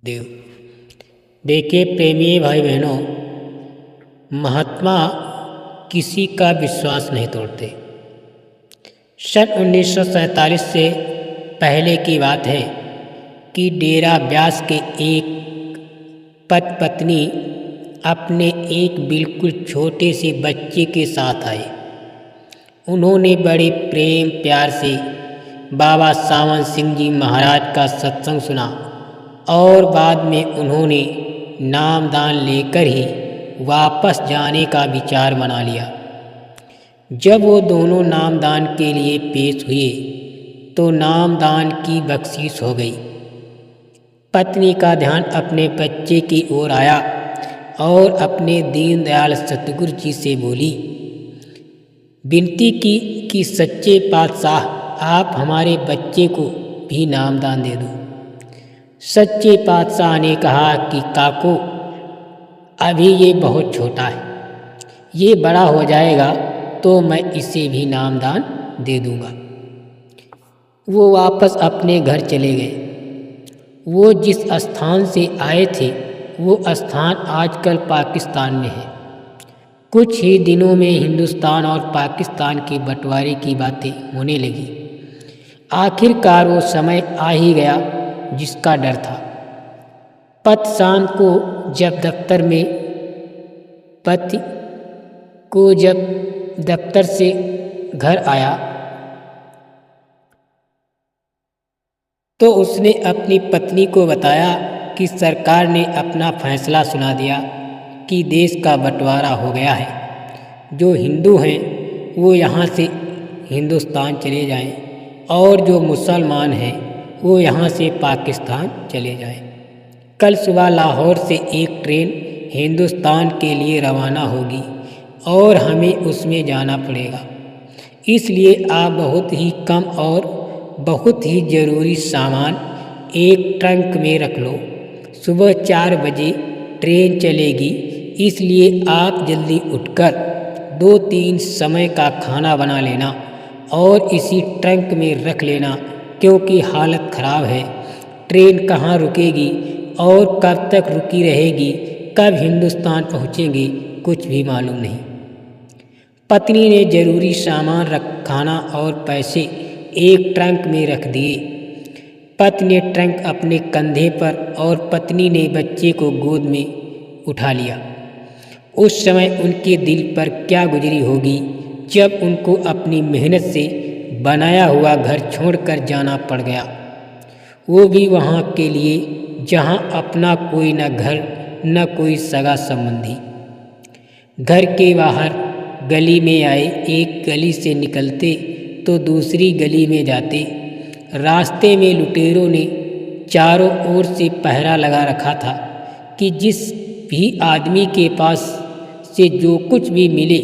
देव। देखिए प्रेमी भाई बहनों, महात्मा किसी का विश्वास नहीं तोड़ते। सन 1947 से पहले की बात है कि डेरा ब्यास के एक पत्नी अपने एक बिल्कुल छोटे से बच्चे के साथ आए। उन्होंने बड़े प्रेम प्यार से बाबा सावन सिंह जी महाराज का सत्संग सुना और बाद में उन्होंने नामदान लेकर ही वापस जाने का विचार बना लिया। जब वो दोनों नामदान के लिए पेश हुए तो नामदान की बख्शीश हो गई। पत्नी का ध्यान अपने बच्चे की ओर आया और अपने दीनदयाल सतगुरु जी से बोली, विनती की कि सच्चे पातशाह आप हमारे बच्चे को भी नामदान दे दो। सच्चे पातशाह ने कहा कि काको, अभी ये बहुत छोटा है, ये बड़ा हो जाएगा तो मैं इसे भी नामदान दे दूंगा। वो वापस अपने घर चले गए। वो जिस स्थान से आए थे वो स्थान आजकल पाकिस्तान में है। कुछ ही दिनों में हिंदुस्तान और पाकिस्तान के बंटवारे की बातें होने लगी। आखिरकार वो समय आ ही गया जिसका डर था। शाम को जब दफ्तर से घर आया तो उसने अपनी पत्नी को बताया कि सरकार ने अपना फैसला सुना दिया कि देश का बंटवारा हो गया है। जो हिंदू हैं वो यहाँ से हिंदुस्तान चले जाएं और जो मुसलमान हैं वो यहाँ से पाकिस्तान चले जाएं। कल सुबह लाहौर से एक ट्रेन हिंदुस्तान के लिए रवाना होगी और हमें उसमें जाना पड़ेगा। इसलिए आप बहुत ही कम और बहुत ही ज़रूरी सामान एक ट्रंक में रख लो। सुबह 4 बजे ट्रेन चलेगी, इसलिए आप जल्दी उठकर 2-3 समय का खाना बना लेना और इसी ट्रंक में रख लेना, क्योंकि हालत ख़राब है। ट्रेन कहाँ रुकेगी और कब तक रुकी रहेगी, कब हिंदुस्तान पहुँचेंगे, कुछ भी मालूम नहीं। पत्नी ने ज़रूरी सामान खाना और पैसे एक ट्रंक में रख दिए। पति ने ट्रंक अपने कंधे पर और पत्नी ने बच्चे को गोद में उठा लिया। उस समय उनके दिल पर क्या गुजरी होगी जब उनको अपनी मेहनत से बनाया हुआ घर छोड़कर जाना पड़ गया, वो भी वहाँ के लिए जहाँ अपना कोई न घर न कोई सगा संबंधी। घर के बाहर गली में आए, एक गली से निकलते तो दूसरी गली में जाते। रास्ते में लुटेरों ने चारों ओर से पहरा लगा रखा था कि जिस भी आदमी के पास से जो कुछ भी मिले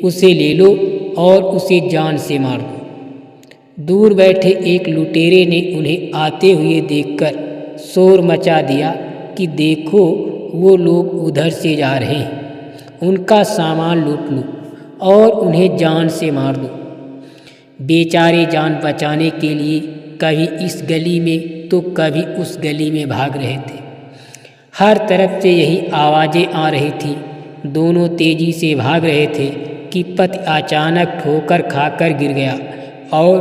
उसे ले लो और उसे जान से मार दो। दूर बैठे एक लुटेरे ने उन्हें आते हुए देखकर शोर मचा दिया कि देखो, वो लोग उधर से जा रहे हैं, उनका सामान लूट लो और उन्हें जान से मार दो। बेचारे जान बचाने के लिए कभी इस गली में तो कभी उस गली में भाग रहे थे। हर तरफ से यही आवाज़ें आ रही थी। दोनों तेजी से भाग रहे थे कि पति अचानक ठोकर खाकर गिर गया और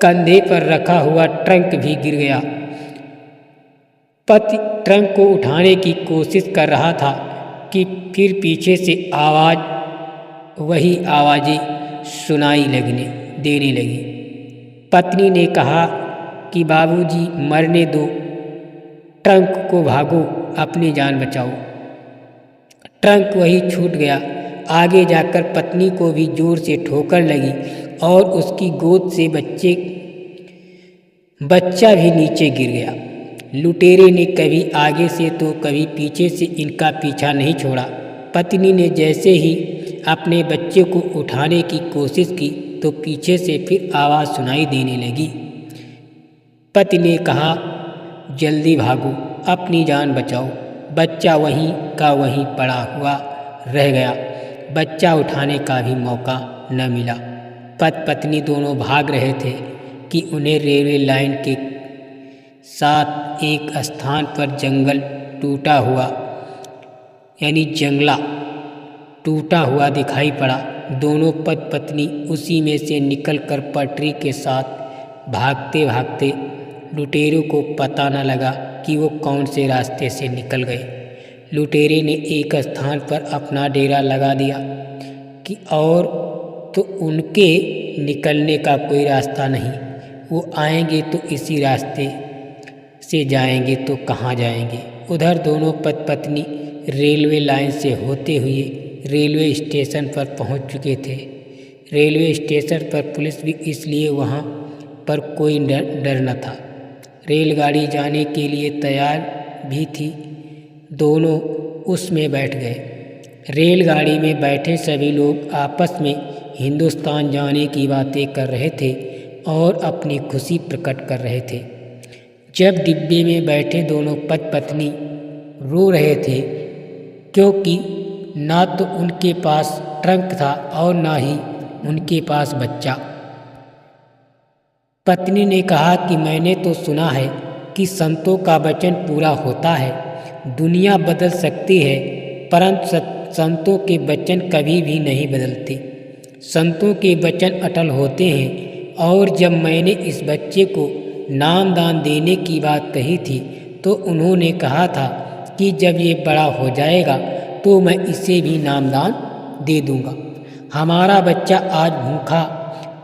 कंधे पर रखा हुआ ट्रंक भी गिर गया। पति ट्रंक को उठाने की कोशिश कर रहा था कि फिर पीछे से वही आवाज़ें सुनाई देने लगी। पत्नी ने कहा कि बाबूजी मरने दो, ट्रंक को भागो, अपनी जान बचाओ। ट्रंक वही छूट गया। आगे जाकर पत्नी को भी जोर से ठोकर लगी और उसकी गोद से बच्चा भी नीचे गिर गया। लुटेरे ने कभी आगे से तो कभी पीछे से इनका पीछा नहीं छोड़ा। पत्नी ने जैसे ही अपने बच्चे को उठाने की कोशिश की तो पीछे से फिर आवाज़ सुनाई देने लगी। पति ने कहा, जल्दी भागो, अपनी जान बचाओ। बच्चा वहीं का वहीं पड़ा हुआ रह गया। बच्चा उठाने का भी मौका न मिला। पति पत्नी दोनों भाग रहे थे कि उन्हें रेलवे लाइन के साथ एक स्थान पर जंगल टूटा हुआ जंगला टूटा हुआ दिखाई पड़ा। दोनों पति पत्नी उसी में से निकलकर पटरी के साथ भागते भागते लुटेरों को पता न लगा कि वो कौन से रास्ते से निकल गए। लुटेरे ने एक स्थान पर अपना डेरा लगा दिया कि और तो उनके निकलने का कोई रास्ता नहीं। वो आएंगे तो इसी रास्ते से जाएंगे तो कहाँ जाएंगे। उधर दोनों पति पत्नी रेलवे लाइन से होते हुए रेलवे स्टेशन पर पहुंच चुके थे। रेलवे स्टेशन पर पुलिस भी इसलिए वहां पर कोई डर न था। रेलगाड़ी जाने के लिए तैयार भी थी। दोनों उसमें बैठ गए। रेलगाड़ी में बैठे सभी लोग आपस में हिंदुस्तान जाने की बातें कर रहे थे और अपनी खुशी प्रकट कर रहे थे। जब डिब्बे में बैठे दोनों पति पत्नी रो रहे थे क्योंकि ना तो उनके पास ट्रंक था और ना ही उनके पास बच्चा। पत्नी ने कहा कि मैंने तो सुना है कि संतों का वचन पूरा होता है। दुनिया बदल सकती है परंतु संतों के वचन कभी भी नहीं बदलते। संतों के वचन अटल होते हैं। और जब मैंने इस बच्चे को नामदान देने की बात कही थी तो उन्होंने कहा था कि जब ये बड़ा हो जाएगा तो मैं इसे भी नामदान दे दूंगा। हमारा बच्चा आज भूखा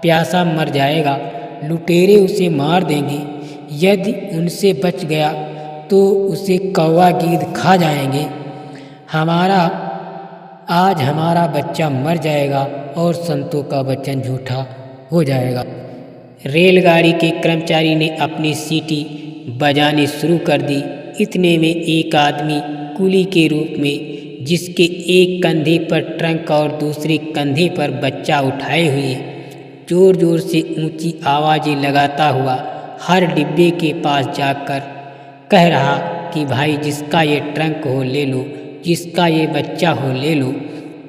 प्यासा मर जाएगा। लुटेरे उसे मार देंगे। यदि उनसे बच गया तो उसे कौवा गीद खा जाएंगे। आज हमारा बच्चा मर जाएगा और संतों का वचन झूठा हो जाएगा। रेलगाड़ी के कर्मचारी ने अपनी सीटी बजानी शुरू कर दी। इतने में एक आदमी कुली के रूप में जिसके एक कंधे पर ट्रंक और दूसरे कंधे पर बच्चा उठाए हुए जोर जोर से ऊंची आवाज़ें लगाता हुआ हर डिब्बे के पास जाकर कह रहा कि भाई जिसका ये ट्रंक हो ले लो, जिसका ये बच्चा हो ले लो।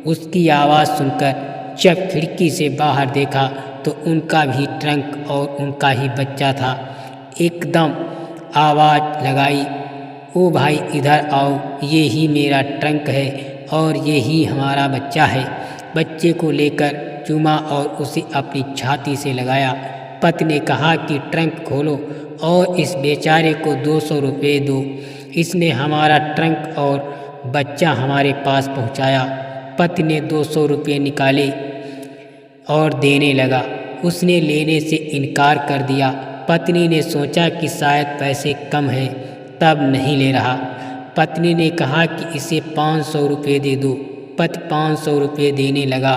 उसकी आवाज़ सुनकर जब खिड़की से बाहर देखा तो उनका भी ट्रंक और उनका ही बच्चा था। एकदम आवाज़ लगाई, ओ भाई इधर आओ, ये ही मेरा ट्रंक है और ये ही हमारा बच्चा है। बच्चे को लेकर चूमा और उसे अपनी छाती से लगाया। पति ने कहा कि ट्रंक खोलो और इस बेचारे को 200 रुपये दो। इसने हमारा ट्रंक और बच्चा हमारे पास पहुंचाया। पति ने 200 रुपये निकाले और देने लगा। उसने लेने से इनकार कर दिया। पत्नी ने सोचा कि शायद पैसे कम हैं तब नहीं ले रहा। पत्नी ने कहा कि इसे 500 रुपये दे दो। पति 500 रुपये देने लगा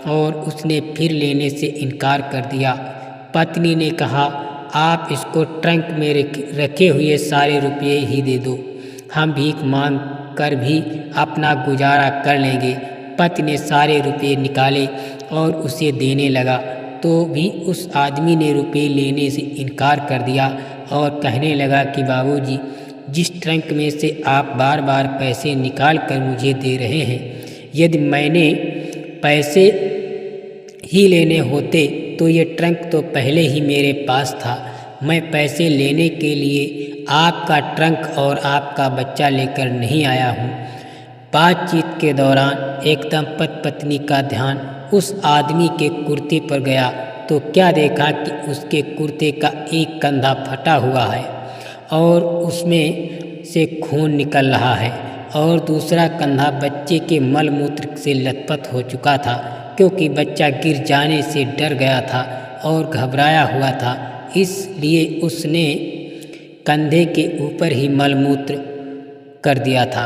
और उसने फिर लेने से इनकार कर दिया। पत्नी ने कहा आप इसको ट्रंक में रखे हुए सारे रुपये ही दे दो, हम भीख मांग कर भी अपना गुजारा कर लेंगे। पति ने सारे रुपये निकाले और उसे देने लगा तो भी उस आदमी ने रुपये लेने से इनकार कर दिया और कहने लगा कि बाबूजी, जिस ट्रंक में से आप बार बार पैसे निकाल कर मुझे दे रहे हैं, यदि मैंने पैसे ही लेने होते तो ये ट्रंक तो पहले ही मेरे पास था। मैं पैसे लेने के लिए आपका ट्रंक और आपका बच्चा लेकर नहीं आया हूँ। बातचीत के दौरान एकदम पति पत्नी का ध्यान उस आदमी के कुर्ते पर गया तो क्या देखा कि उसके कुर्ते का एक कंधा फटा हुआ है और उसमें से खून निकल रहा है और दूसरा कंधा बच्चे के मल मूत्र से लथपथ हो चुका था, क्योंकि बच्चा गिर जाने से डर गया था और घबराया हुआ था। इसलिए उसने कंधे के ऊपर ही मलमूत्र कर दिया था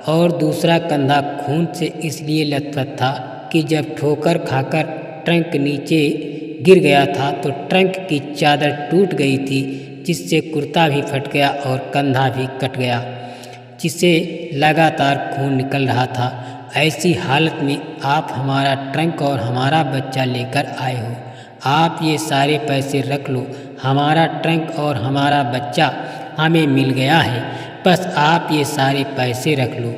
और दूसरा कंधा खून से इसलिए लथपथ था कि जब ठोकर खाकर ट्रंक नीचे गिर गया था तो ट्रंक की चादर टूट गई थी, जिससे कुर्ता भी फट गया और कंधा भी कट गया, जिससे लगातार खून निकल रहा था। ऐसी हालत में आप हमारा ट्रंक और हमारा बच्चा लेकर आए हो। आप ये सारे पैसे रख लो, हमारा ट्रंक और हमारा बच्चा हमें मिल गया है, बस आप ये सारे पैसे रख लो।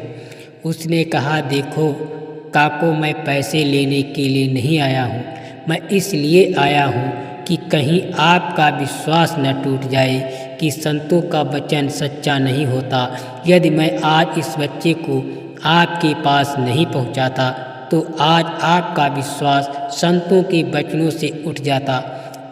उसने कहा देखो काको, मैं पैसे लेने के लिए नहीं आया हूँ, मैं इसलिए आया हूँ कि कहीं आपका विश्वास न टूट जाए कि संतों का वचन सच्चा नहीं होता। यदि मैं आज इस बच्चे को आपके पास नहीं पहुंचाता तो आज आपका विश्वास संतों के वचनों से उठ जाता।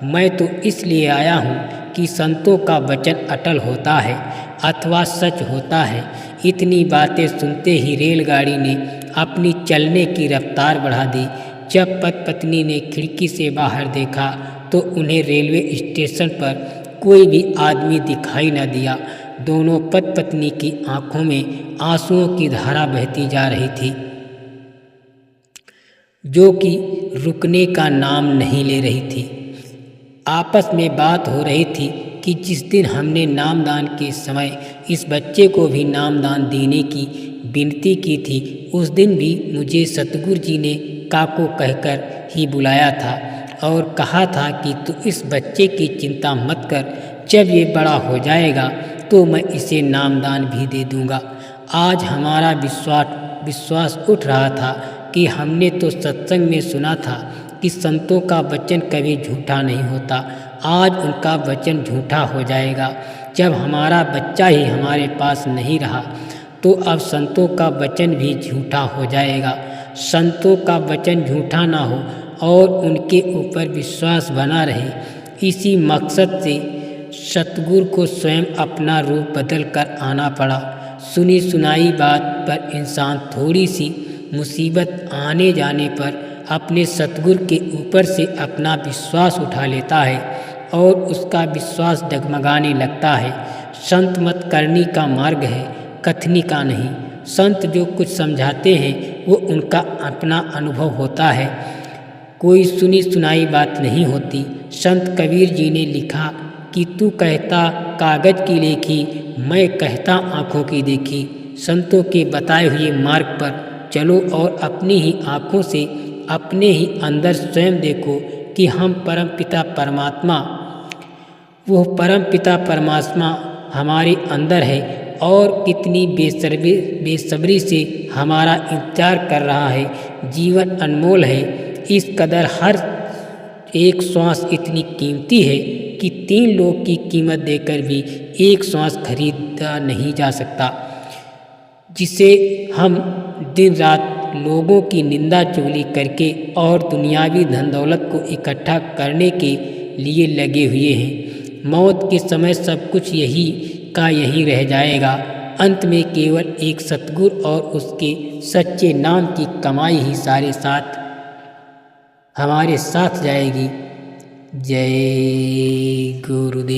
मैं तो इसलिए आया हूँ कि संतों का वचन अटल होता है अथवा सच होता है। इतनी बातें सुनते ही रेलगाड़ी ने अपनी चलने की रफ्तार बढ़ा दी। जब पति-पत्नी ने खिड़की से बाहर देखा तो उन्हें रेलवे स्टेशन पर कोई भी आदमी दिखाई न दिया। दोनों पति-पत्नी की आंखों में आंसुओं की धारा बहती जा रही थी, जो कि रुकने का नाम नहीं ले रही थी। आपस में बात हो रही थी कि जिस दिन हमने नामदान के समय इस बच्चे को भी नामदान देने की विनती की थी, उस दिन भी मुझे सतगुरु जी ने काको कहकर ही बुलाया था और कहा था कि तू इस बच्चे की चिंता मत कर, जब ये बड़ा हो जाएगा तो मैं इसे नामदान भी दे दूंगा। आज हमारा विश्वास उठ रहा था कि हमने तो सत्संग में सुना था कि संतों का वचन कभी झूठा नहीं होता। आज उनका वचन झूठा हो जाएगा। जब हमारा बच्चा ही हमारे पास नहीं रहा तो अब संतों का वचन भी झूठा हो जाएगा। संतों का वचन झूठा ना हो और उनके ऊपर विश्वास बना रहे, इसी मकसद से सतगुरु को स्वयं अपना रूप बदल कर आना पड़ा। सुनी सुनाई बात पर इंसान थोड़ी सी मुसीबत आने जाने पर अपने सतगुरु के ऊपर से अपना विश्वास उठा लेता है और उसका विश्वास डगमगाने लगता है। संत मत करनी का मार्ग है, कथनी का नहीं। संत जो कुछ समझाते हैं वो उनका अपना अनुभव होता है, कोई सुनी सुनाई बात नहीं होती। संत कबीर जी ने लिखा कि तू कहता कागज की लेखी, मैं कहता आँखों की देखी। संतों के बताए हुए मार्ग पर चलो और अपनी ही आँखों से अपने ही अंदर स्वयं देखो कि हम परमपिता परमात्मा, वो परमपिता परमात्मा हमारे अंदर है और कितनी बेसब्री से हमारा इंतजार कर रहा है। जीवन अनमोल है, इस कदर हर एक श्वास इतनी कीमती है कि 3 लोग की कीमत देकर भी एक श्वास खरीदा नहीं जा सकता, जिसे हम दिन रात लोगों की निंदा चुगली करके और दुनियावी धन दौलत को इकट्ठा करने के लिए लगे हुए हैं। मौत के समय सब कुछ यही का यही रह जाएगा। अंत में केवल एक सतगुरु और उसके सच्चे नाम की कमाई ही हमारे साथ जाएगी। जय गुरुदेव।